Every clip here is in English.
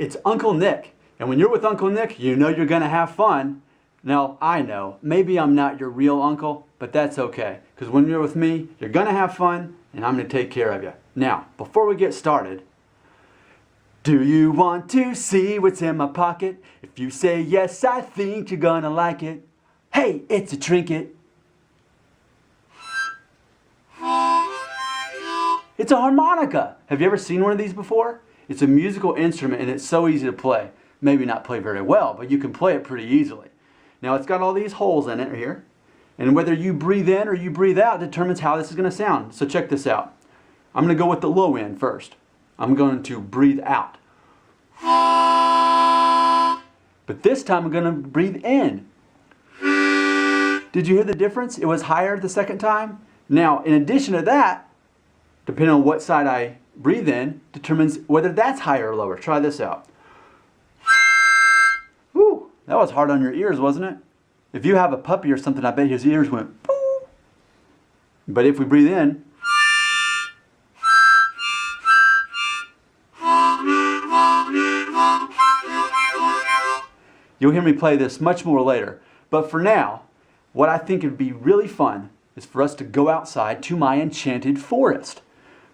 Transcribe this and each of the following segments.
it's Uncle Nick. And when you're with Uncle Nick, you know you're going to have fun. Now, I know, maybe I'm not your real uncle, but that's okay. Because when you're with me, you're going to have fun, and I'm going to take care of you. Now, before we get started, do you want to see what's in my pocket? If you say yes, I think you're going to like it. Hey, it's a trinket. It's a harmonica. Have you ever seen one of these before? It's a musical instrument and it's so easy to play. Maybe not play very well, but you can play it pretty easily. Now it's got all these holes in it here. And whether you breathe in or you breathe out determines how this is going to sound. So check this out. I'm going to go with the low end first. I'm going to breathe out. But this time I'm going to breathe in. Did you hear the difference? It was higher the second time. Now, in addition to that, depending on what side I breathe in, determines whether that's higher or lower. Try this out. Woo, that was hard on your ears, wasn't it? If you have a puppy or something, I bet his ears went boo. But if we breathe in, you'll hear me play this much more later. But for now, what I think would be really fun is for us to go outside to my enchanted forest.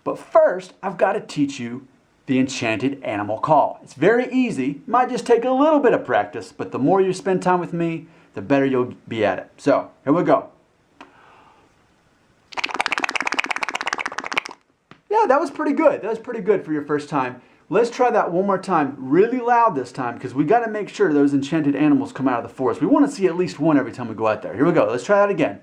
But first, I've got to teach you the enchanted animal call. It's very easy. It might just take a little bit of practice, but the more you spend time with me, the better you'll be at it. So, here we go. Yeah, that was pretty good. That was pretty good for your first time. Let's try that one more time, really loud this time, because we got to make sure those enchanted animals come out of the forest. We want to see at least one every time we go out there. Here we go. Let's try that again.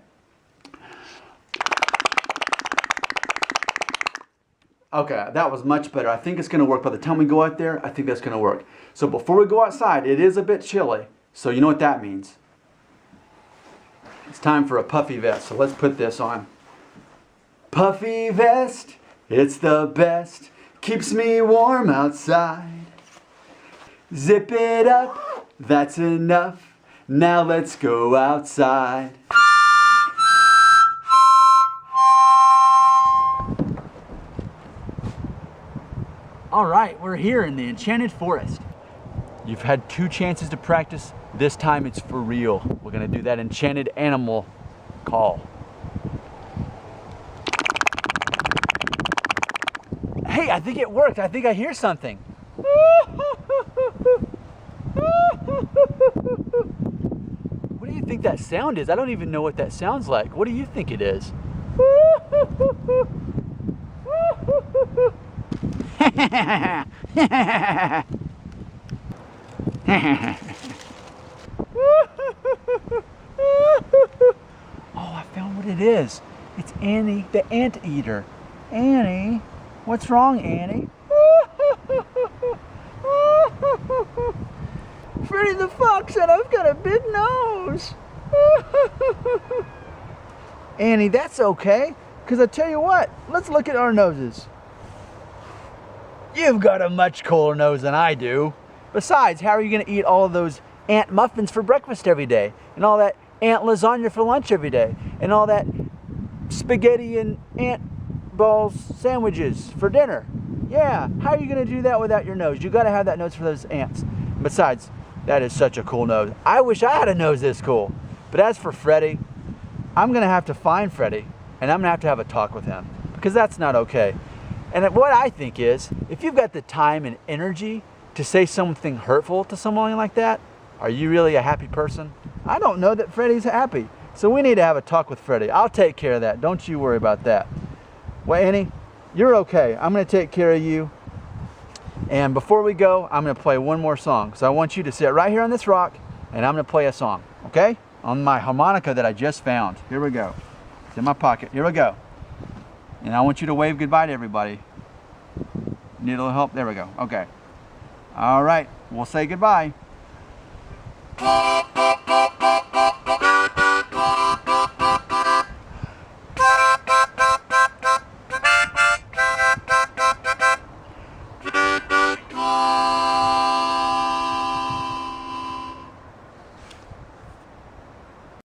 Okay, that was much better. I think it's going to work. By the time we go out there, I think that's going to work. So before we go outside, it is a bit chilly. So you know what that means. It's time for a puffy vest. So let's put this on. Puffy vest, it's the best. Keeps me warm outside. Zip it up, that's enough. Now let's go outside. All right, we're here in the Enchanted Forest. You've had 2 chances to practice. This time it's for real. We're gonna do that enchanted animal call. Hey, I think it worked. I think I hear something. What do you think that sound is? I don't even know what that sounds like. What do you think it is? Oh, I found what it is. It's Annie the Anteater. Annie, what's wrong, Annie? Freddy the Fox said I've got a big nose. Annie, that's okay, because I tell you what, let's look at our noses. You've got a much cooler nose than I do. Besides, how are you going to eat all of those ant muffins for breakfast every day? And all that ant lasagna for lunch every day? And all that spaghetti and ant balls sandwiches for dinner? Yeah, how are you going to do that without your nose? You got to have that nose for those ants. Besides, that is such a cool nose. I wish I had a nose this cool. But as for Freddy, I'm going to have to find Freddy, and I'm going to have a talk with him, because that's not okay. And what I think is, if you've got the time and energy to say something hurtful to someone like that, are you really a happy person? I don't know that Freddy's happy. So we need to have a talk with Freddy. I'll take care of that. Don't you worry about that. Well, Annie, you're okay. I'm going to take care of you. And before we go, I'm going to play one more song. So I want you to sit right here on this rock, and I'm going to play a song, okay? On my harmonica that I just found. Here we go. It's in my pocket. Here we go. And I want you to wave goodbye to everybody. Need a little help? There we go. Okay. All right. We'll say goodbye.